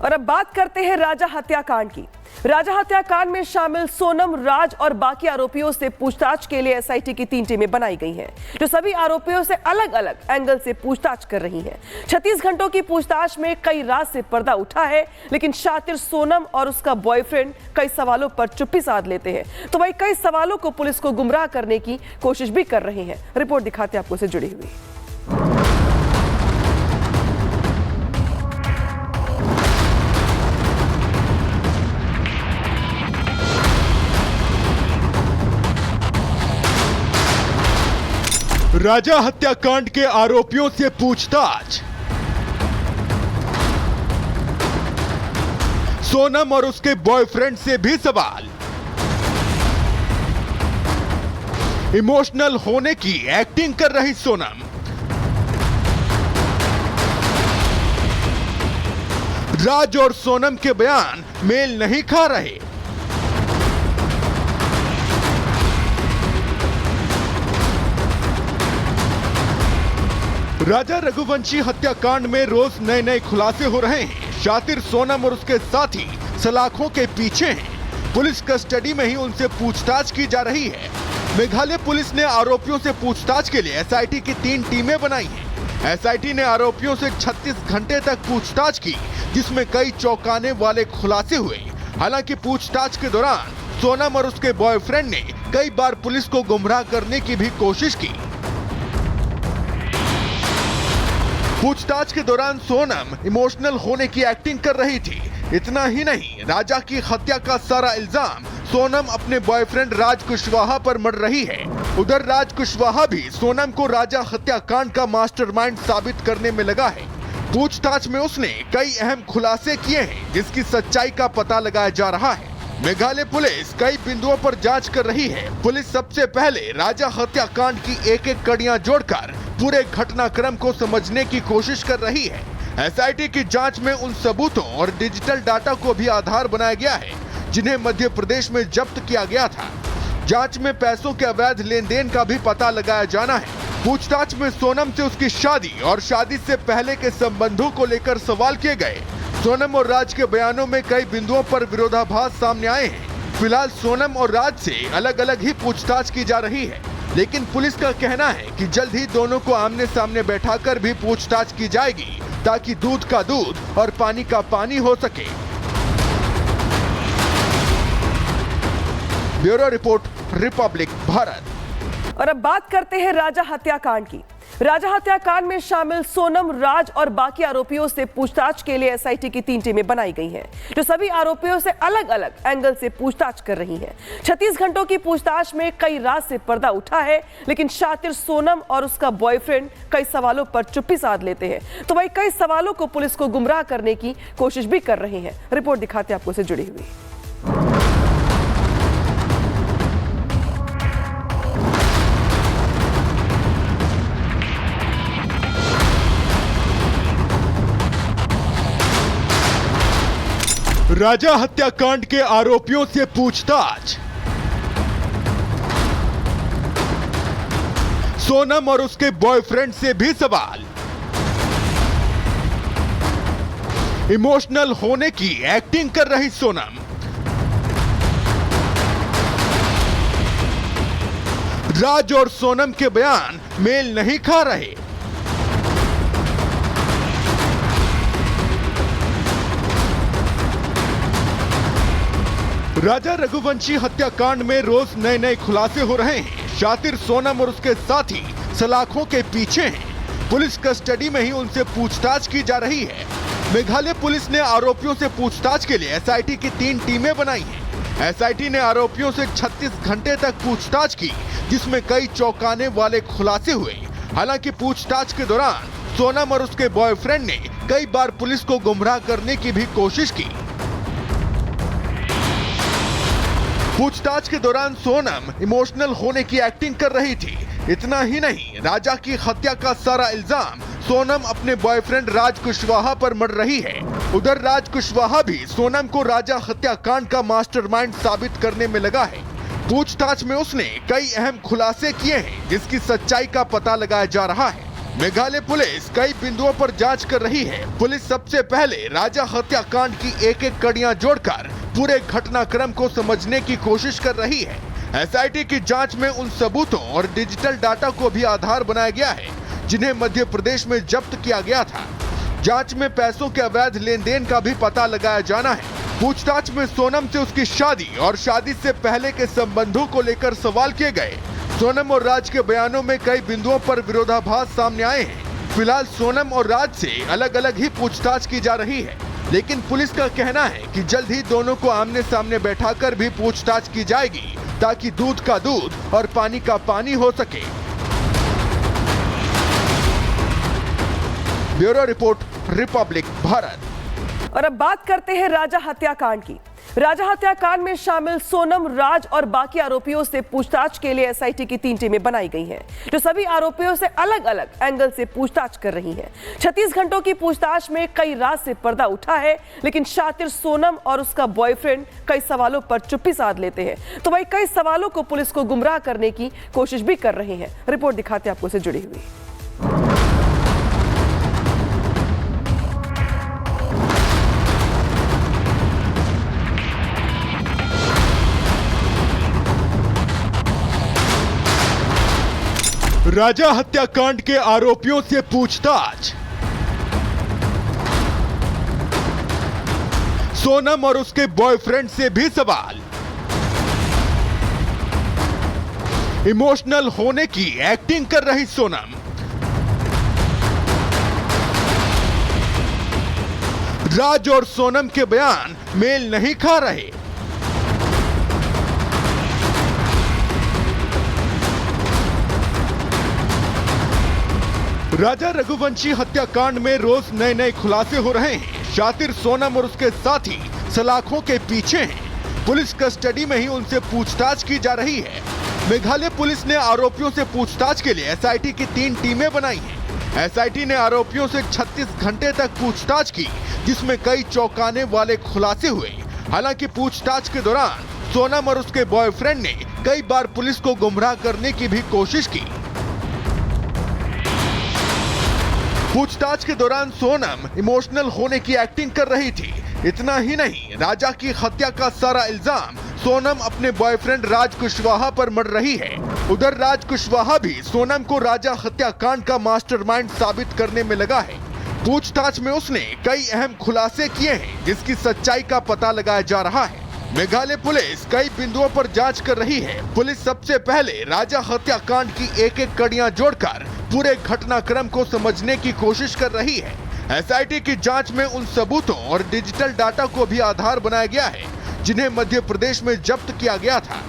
और अब बात करते हैं राजा हत्याकांड की। राजा हत्याकांड में शामिल सोनम, राज और बाकी आरोपियों से पूछताछ के लिए एसआईटी की 3 टीमें बनाई गई हैं, जो सभी आरोपियों से अलग अलग एंगल से पूछताछ कर रही हैं। 36 घंटों की पूछताछ में कई राज से पर्दा उठा है, लेकिन शातिर सोनम और उसका बॉयफ्रेंड कई सवालों पर चुप्पी साध लेते हैं, तो वही कई सवालों को पुलिस को गुमराह करने की कोशिश भी कर रहे हैं। रिपोर्ट दिखाते हैं आपको इससे जुड़ी हुई। राजा हत्याकांड के आरोपियों से पूछताछ। सोनम और उसके बॉयफ्रेंड से भी सवाल। इमोशनल होने की एक्टिंग कर रही सोनम। राज और सोनम के बयान मेल नहीं खा रहे। राजा रघुवंशी हत्याकांड में रोज नए नए खुलासे हो रहे हैं। शातिर सोनम और उसके साथी सलाखों के पीछे हैं। पुलिस कस्टडी में ही उनसे पूछताछ की जा रही है। मेघालय पुलिस ने आरोपियों से पूछताछ के लिए एसआईटी की 3 टीमें बनाई हैं। एसआईटी ने आरोपियों से 36 घंटे तक पूछताछ की, जिसमें कई चौंकाने वाले खुलासे हुए। हालांकि पूछताछ के दौरान सोनम और उसके बॉयफ्रेंड ने कई बार पुलिस को गुमराह करने की भी कोशिश की। पूछताछ के दौरान सोनम इमोशनल होने की एक्टिंग कर रही थी। इतना ही नहीं, राजा की हत्या का सारा इल्जाम सोनम अपने बॉयफ्रेंड राज कुशवाहा पर मढ़ रही है। उधर राज कुशवाहा भी सोनम को राजा हत्याकांड का मास्टरमाइंड साबित करने में लगा है। पूछताछ में उसने कई अहम खुलासे किए हैं, जिसकी सच्चाई का पता लगाया जा रहा है। मेघालय पुलिस कई बिंदुओं पर जांच कर रही है। पुलिस सबसे पहले राजा हत्याकांड की एक-एक कड़ियां जोड़कर पूरे घटनाक्रम को समझने की कोशिश कर रही है। एसआईटी की जांच में उन सबूतों और डिजिटल डाटा को भी आधार बनाया गया है, जिन्हें मध्य प्रदेश में जब्त किया गया था। जांच में पैसों के अवैध लेन देन का भी पता लगाया जाना है। पूछताछ में सोनम से उसकी शादी और शादी से पहले के संबंधों को लेकर सवाल किए गए। सोनम और राज के बयानों में कई बिंदुओं पर विरोधाभास सामने आए हैं। फिलहाल सोनम और राज से अलग अलग ही पूछताछ की जा रही है, लेकिन पुलिस का कहना है कि जल्द ही दोनों को आमने सामने बैठाकर भी पूछताछ की जाएगी, ताकि दूध का दूध और पानी का पानी हो सके। Bureau report, Republic Bharat. और अब बात करते हैं राजा हत्याकांड की। राजा हत्याकांड में शामिल सोनम, राज और बाकी आरोपियों से पूछताछ के लिए एसआईटी की 3 टीमें बनाई गई हैं, जो सभी आरोपियों से अलग अलग एंगल से पूछताछ कर रही हैं। 36 घंटों की पूछताछ में कई राज से पर्दा उठा है, लेकिन शातिर सोनम और उसका बॉयफ्रेंड कई सवालों पर चुप्पी साध लेते हैं, तो वही कई सवालों को पुलिस को गुमराह करने की कोशिश भी कर रहे हैं। रिपोर्ट दिखाते हैं आपको इससे जुड़ी हुई। राजा हत्याकांड के आरोपियों से पूछताछ। सोनम और उसके बॉयफ्रेंड से भी सवाल। इमोशनल होने की एक्टिंग कर रही सोनम। राज और सोनम के बयान मेल नहीं खा रहे। राजा रघुवंशी हत्याकांड में रोज नए नए खुलासे हो रहे हैं। शातिर सोनम और उसके साथी सलाखों के पीछे हैं। पुलिस कस्टडी में ही उनसे पूछताछ की जा रही है। मेघालय पुलिस ने आरोपियों से पूछताछ के लिए एसआईटी की 3 टीमें बनाई हैं। एसआईटी ने आरोपियों से 36 घंटे तक पूछताछ की, जिसमें कई चौंकाने वाले खुलासे हुए। हालांकि पूछताछ के दौरान सोनम और उसके बॉयफ्रेंड ने कई बार पुलिस को गुमराह करने की भी कोशिश की। पूछताछ के दौरान सोनम इमोशनल होने की एक्टिंग कर रही थी। इतना ही नहीं, राजा की हत्या का सारा इल्जाम सोनम अपने बॉयफ्रेंड राज कुशवाहा पर मढ़ रही है। उधर राज कुशवाहा भी सोनम को राजा हत्याकांड का मास्टरमाइंड साबित करने में लगा है। पूछताछ में उसने कई अहम खुलासे किए हैं, जिसकी सच्चाई का पता लगाया जा रहा है। मेघालय पुलिस कई बिंदुओं पर जांच कर रही है। पुलिस सबसे पहले राजा हत्याकांड की एक एक कड़ियां जोड़कर पूरे घटनाक्रम को समझने की कोशिश कर रही है। एसआईटी की जांच में उन सबूतों और डिजिटल डाटा को भी आधार बनाया गया है जिन्हें मध्य प्रदेश में जब्त किया गया था। जांच में पैसों के अवैध लेन देन का भी पता लगाया जाना है। पूछताछ में सोनम से उसकी शादी और शादी से पहले के संबंधों को लेकर सवाल किए गए। सोनम और राज के बयानों में कई बिंदुओं पर विरोधाभास सामने आए हैं। फिलहाल सोनम और राज से अलग अलग ही पूछताछ की जा रही है, लेकिन पुलिस का कहना है कि जल्द ही दोनों को आमने सामने बैठाकर भी पूछताछ की जाएगी ताकि दूध का दूध और पानी का पानी हो सके। Bureau report, Republic Bharat. और अब बात करते हैं राजा हत्याकांड की। राजा हत्याकांड में शामिल सोनम, राज और बाकी आरोपियों से पूछताछ के लिए एसआईटी की 3 टीमें बनाई गई हैं, जो सभी आरोपियों से अलग अलग एंगल से पूछताछ कर रही हैं। 36 घंटों की पूछताछ में कई राज से पर्दा उठा है, लेकिन शातिर सोनम और उसका बॉयफ्रेंड कई सवालों पर चुप्पी साध लेते हैं, तो वही कई सवालों को पुलिस को गुमराह करने की कोशिश भी कर रहे हैं। रिपोर्ट दिखाते हैं आपको से जुड़ी हुई। राजा हत्याकांड के आरोपियों से पूछताछ। सोनम और उसके बॉयफ्रेंड से भी सवाल। इमोशनल होने की एक्टिंग कर रही सोनम। राज और सोनम के बयान मेल नहीं खा रहे। राजा रघुवंशी हत्याकांड में रोज नए नए खुलासे हो रहे हैं। शातिर सोनम और उसके साथी सलाखों के पीछे हैं। पुलिस कस्टडी में ही उनसे पूछताछ की जा रही है। मेघालय पुलिस ने आरोपियों से पूछताछ के लिए एसआईटी की 3 टीमें बनाई हैं। एसआईटी ने आरोपियों से 36 घंटे तक पूछताछ की, जिसमें कई चौंकाने वाले खुलासे हुए। हालांकि पूछताछ के दौरान सोनम और उसके बॉयफ्रेंड ने कई बार पुलिस को गुमराह करने की भी कोशिश की। पूछताछ के दौरान सोनम इमोशनल होने की एक्टिंग कर रही थी। इतना ही नहीं, राजा की हत्या का सारा इल्जाम सोनम अपने बॉयफ्रेंड राज कुशवाहा पर मढ़ रही है। उधर राज कुशवाहा भी सोनम को राजा हत्याकांड का मास्टरमाइंड साबित करने में लगा है। पूछताछ में उसने कई अहम खुलासे किए हैं, जिसकी सच्चाई का पता लगाया जा रहा है। मेघालय पुलिस कई बिंदुओं पर जांच कर रही है। पुलिस सबसे पहले राजा हत्याकांड की एक एक कड़ियां जोड़कर पूरे घटनाक्रम को समझने की कोशिश कर रही है। एसआईटी की जांच में उन सबूतों और डिजिटल डाटा को भी आधार बनाया गया है जिन्हें मध्य प्रदेश में जब्त किया गया था।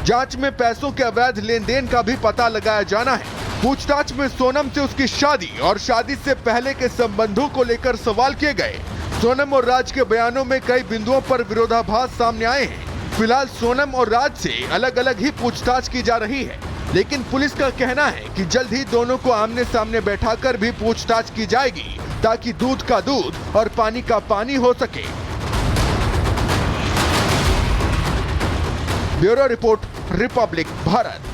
जांच में पैसों के अवैध लेन देन का भी पता लगाया जाना है। पूछताछ में सोनम से उसकी शादी और शादी से पहले के संबंधों को लेकर सवाल किए गए। सोनम और राज के बयानों में कई बिंदुओं पर विरोधाभास सामने आए हैं। फिलहाल सोनम और राज से अलग अलग ही पूछताछ की जा रही है, लेकिन पुलिस का कहना है कि जल्द ही दोनों को आमने सामने बैठाकर भी पूछताछ की जाएगी ताकि दूध का दूध और पानी का पानी हो सके। Bureau report, Republic Bharat.